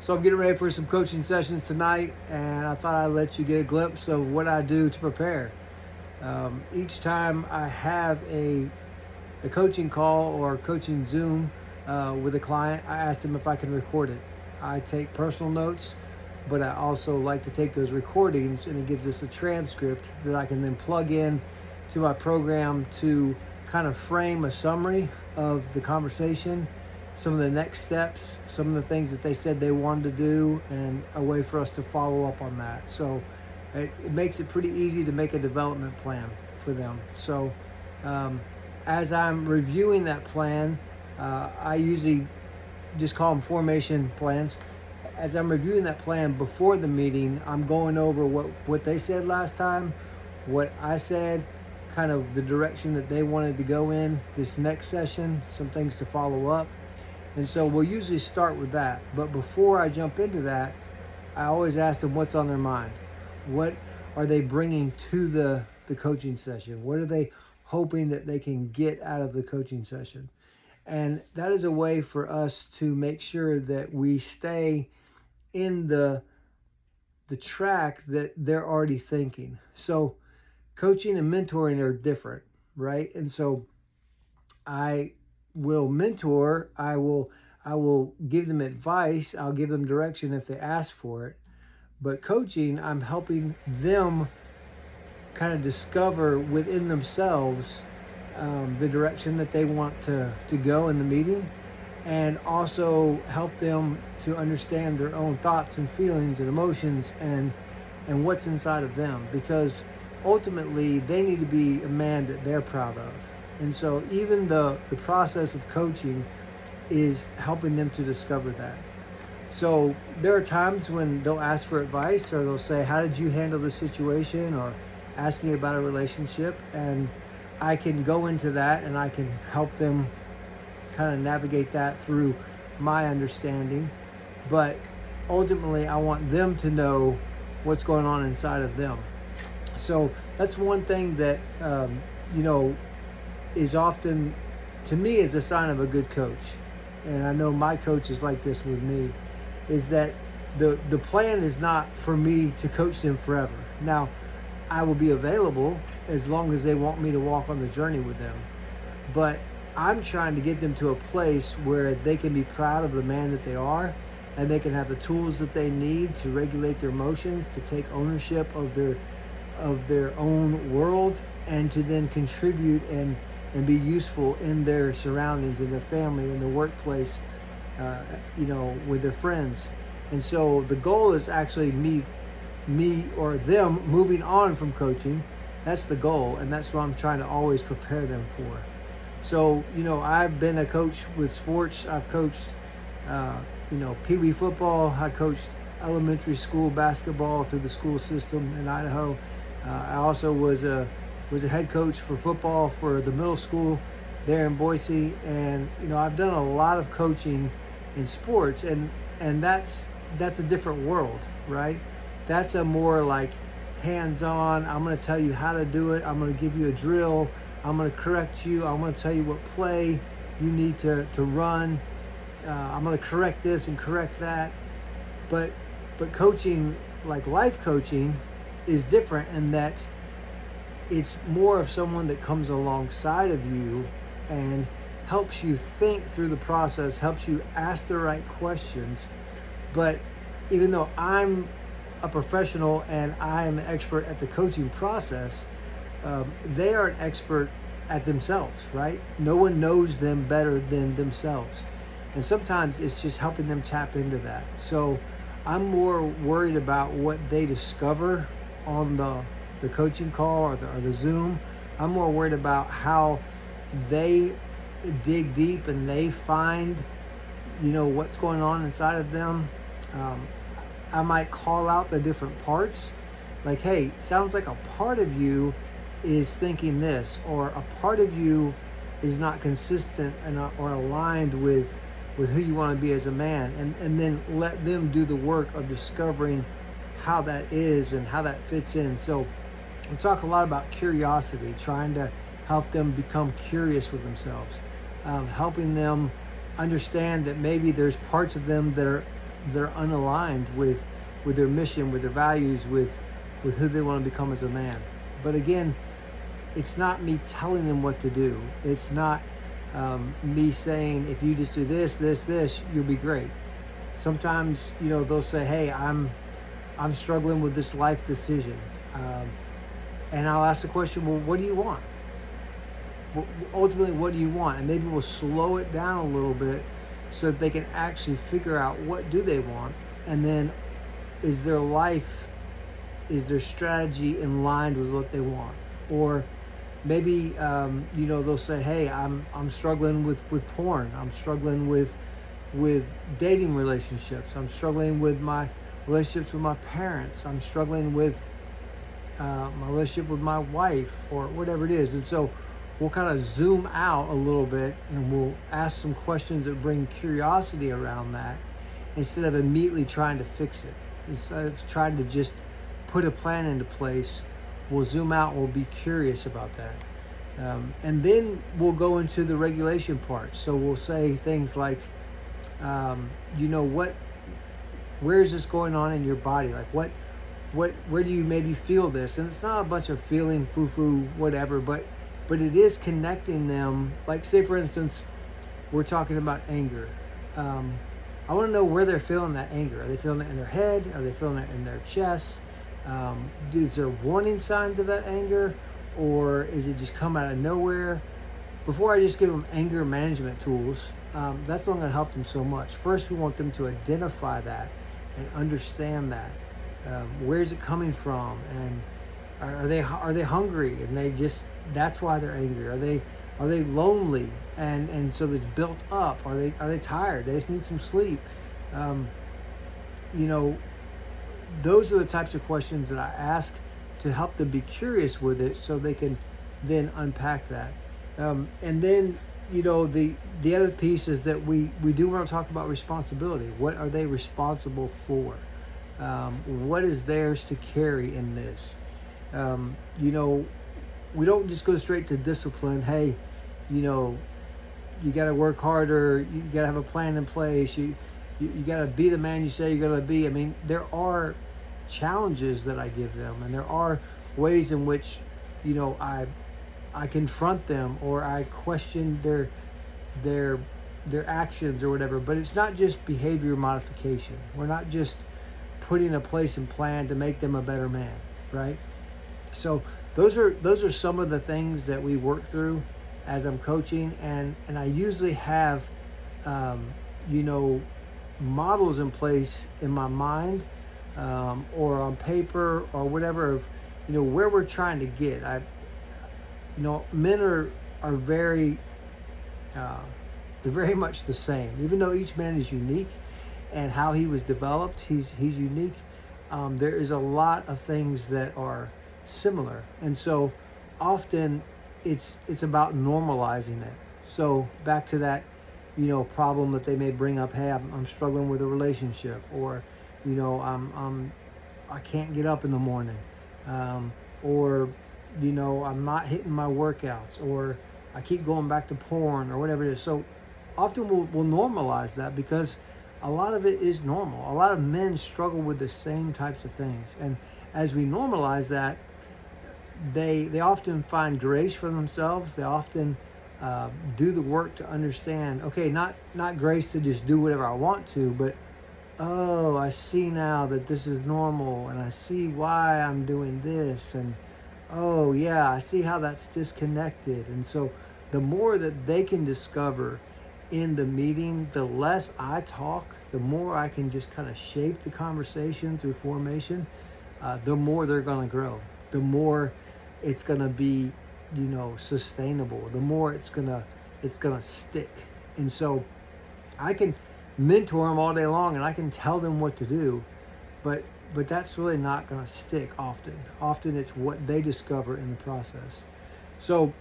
So I'm getting ready for some coaching sessions tonight, and I thought I'd let you get a glimpse of what I do to prepare. Each time I have a coaching call or a coaching Zoom with a client, I ask them if I can record it. I take personal notes, but I also like to take those recordings, and it gives us a transcript that I can then plug in to my program to kind of frame a summary of the conversation, some of the next steps, some of the things that they said they wanted to do, and a way for us to follow up on that. So it makes it pretty easy to make a development plan for them. So as I'm reviewing that plan, I usually just call them formation plans. As I'm reviewing that plan before the meeting, I'm going over what they said last time, what I said, kind of the direction that they wanted to go in this next session, some things to follow up. And so we'll usually start with that. But before I jump into that, I always ask them what's on their mind. What are they bringing to the coaching session? What are they hoping that they can get out of the coaching session? And that is a way for us to make sure that we stay in the track that they're already thinking. So coaching and mentoring are different, right? And so I will mentor, I will give them advice, I'll give them direction if they ask for it. But coaching, I'm helping them kind of discover within themselves the direction that they want to go in the meeting, and also help them to understand their own thoughts and feelings and emotions and what's inside of them, because ultimately they need to be a man that they're proud of. And so even the process of coaching is helping them to discover that. So there are times when they'll ask for advice, or they'll say, how did you handle this situation? Or ask me about a relationship. And I can go into that and I can help them kind of navigate that through my understanding. But ultimately, I want them to know what's going on inside of them. So that's one thing that, is often, to me, is a sign of a good coach. And I know my coach is like this with me, is that the plan is not for me to coach them forever. Now, I will be available as long as they want me to walk on the journey with them. But I'm trying to get them to a place where they can be proud of the man that they are, and they can have the tools that they need to regulate their emotions, to take ownership of their own world, and to then contribute and be useful in their surroundings, in their family, in the workplace, with their friends. And so the goal is actually me or them moving on from coaching. That's the goal, and that's what I'm trying to always prepare them for. So, I've been a coach with sports. I've coached, Pee Wee football. I coached elementary school basketball through the school system in Idaho. I also was a head coach for football for the middle school there in Boise. And, I've done a lot of coaching in sports, and that's a different world, right? That's a more like hands-on, I'm going to tell you how to do it. I'm going to give you a drill. I'm going to correct you. I'm going to tell you what play you need to run. I'm going to correct this and correct that. But coaching, like life coaching, is different in that it's more of someone that comes alongside of you and helps you think through the process, helps you ask the right questions. But even though I'm a professional and I am an expert at the coaching process, they are an expert at themselves, right? No one knows them better than themselves. And sometimes it's just helping them tap into that. So I'm more worried about what they discover on the coaching call or the Zoom. I'm more worried about how they dig deep and they find, what's going on inside of them. I might call out the different parts, like, hey, sounds like a part of you is thinking this, or a part of you is not consistent or aligned with who you want to be as a man, and then let them do the work of discovering how that is and how that fits in. So we talk a lot about curiosity, trying to help them become curious with themselves, helping them understand that maybe there's parts of them that they're unaligned with their mission, with their values, with who they want to become as a man. But again, it's not me telling them what to do. It's not me saying, if you just do this, this, you'll be great. Sometimes, they'll say, hey, I'm struggling with this life decision. And I'll ask the question, well, what do you want? Well, ultimately, what do you want? And maybe we'll slow it down a little bit so that they can actually figure out what do they want. And then is their life, is their strategy in line with what they want? Or maybe, they'll say, hey, I'm struggling with porn. I'm struggling with dating relationships. I'm struggling with my relationships with my parents. I'm struggling with my relationship with my wife, or whatever it is. And so we'll kind of zoom out a little bit and we'll ask some questions that bring curiosity around that, instead of immediately trying to fix it. Instead of trying to just put a plan into place, we'll zoom out and we'll be curious about that. And then we'll go into the regulation part. So we'll say things like, where is this going on in your body? Like where do you maybe feel this? And it's not a bunch of feeling foo-foo, whatever, but it is connecting them. Like, say for instance, we're talking about anger. I want to know where they're feeling that anger. Are they feeling it in their head? Are they feeling it in their chest? Is there warning signs of that anger, or is it just come out of nowhere? Before I just give them anger management tools, that's not going to help them so much. First, we want them to identify that and understand that. Where is it coming from? And are they hungry? And that's why they're angry. Are they lonely? And so it's built up. Are they tired? They just need some sleep. Those are the types of questions that I ask to help them be curious with it, so they can then unpack that. And then, the other piece is that we do want to talk about responsibility. What are they responsible for? What is theirs to carry in this? We don't just go straight to discipline. Hey, you got to work harder. You got to have a plan in place. You got to be the man you say you're going to be. I mean, there are challenges that I give them, and there are ways in which, I confront them, or I question their actions or whatever. But it's not just behavior modification. We're not just putting a place and plan to make them a better man, right? So those are some of the things that we work through as I'm coaching, and I usually have models in place in my mind, or on paper or whatever, of where we're trying to get. Men are very they're very much the same, even though each man is unique, and how he was developed, he's unique. There is a lot of things that are similar, and so often it's about normalizing it. So back to that problem that they may bring up. Hey, I'm struggling with a relationship, or I can't get up in the morning, or I'm not hitting my workouts, or I keep going back to porn, or whatever it is. So often we'll normalize that, because a lot of it is normal. A lot of men struggle with the same types of things, and as we normalize that, they often find grace for themselves. They often do the work to understand, okay, not grace to just do whatever I want to, but I see now that this is normal, and I see why I'm doing this, and I see how that's disconnected. And so the more that they can discover in the meeting, the less I talk, the more I can just kind of shape the conversation through formation, the more they're going to grow, the more it's going to be sustainable, the more it's gonna stick. And so I can mentor them all day long, and I can tell them what to do, but that's really not going to stick often it's what they discover in the process. So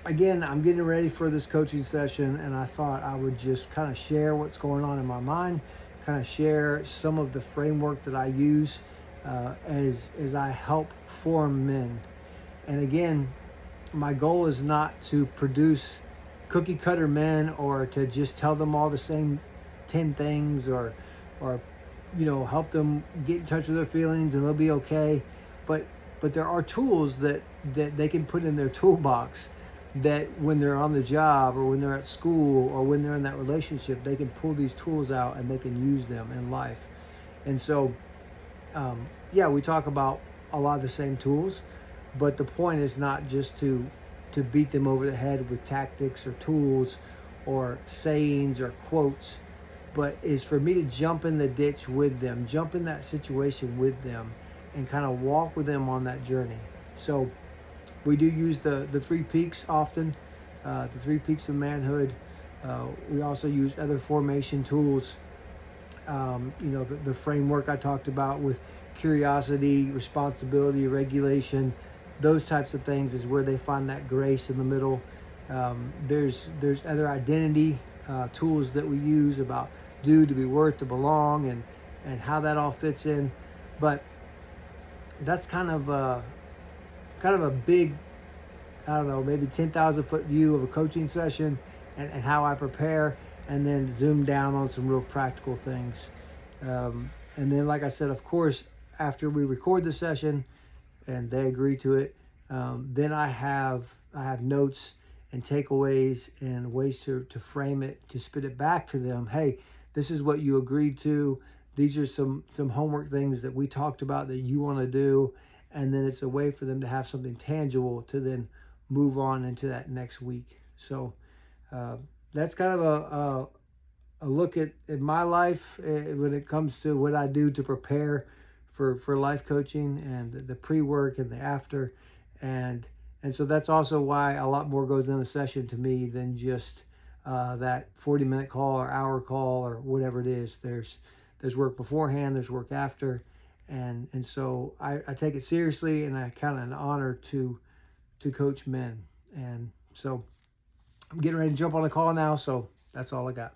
again, I'm getting ready for this coaching session, and I thought I would just kind of share what's going on in my mind, kind of share some of the framework that I use as I help form men. And again, my goal is not to produce cookie cutter men, or to just tell them all the same 10 things, or or help them get in touch with their feelings and they'll be okay. But there are tools that they can put in their toolbox, that when they're on the job or when they're at school or when they're in that relationship, they can pull these tools out and they can use them in life. And so, yeah, we talk about a lot of the same tools, but the point is not just to beat them over the head with tactics or tools or sayings or quotes, but is for me to jump in the ditch with them, jump in that situation with them, and kind of walk with them on that journey. So we do use the 3 peaks often, the 3 peaks of manhood. We also use other formation tools. The framework I talked about with curiosity, responsibility, regulation, those types of things is where they find that grace in the middle. There's other identity tools that we use about do, to be, worth, to belong, and how that all fits in. But that's kind of a big, I don't know, maybe 10,000 foot view of a coaching session and how I prepare, and then zoom down on some real practical things. And then, like I said, of course, after we record the session and they agree to it, then I have notes and takeaways and ways to frame it, to spit it back to them. Hey, this is what you agreed to. These are some homework things that we talked about that you want to do. And then it's a way for them to have something tangible to then move on into that next week. So that's kind of a look at my life when it comes to what I do to prepare for life coaching, and the pre-work and the after. And so that's also why a lot more goes in a session to me than just that 40-minute call or hour call or whatever it is. There's work beforehand, there's work after. And so I take it seriously, and I count it an honor to coach men. And so I'm getting ready to jump on a call now, so that's all I got.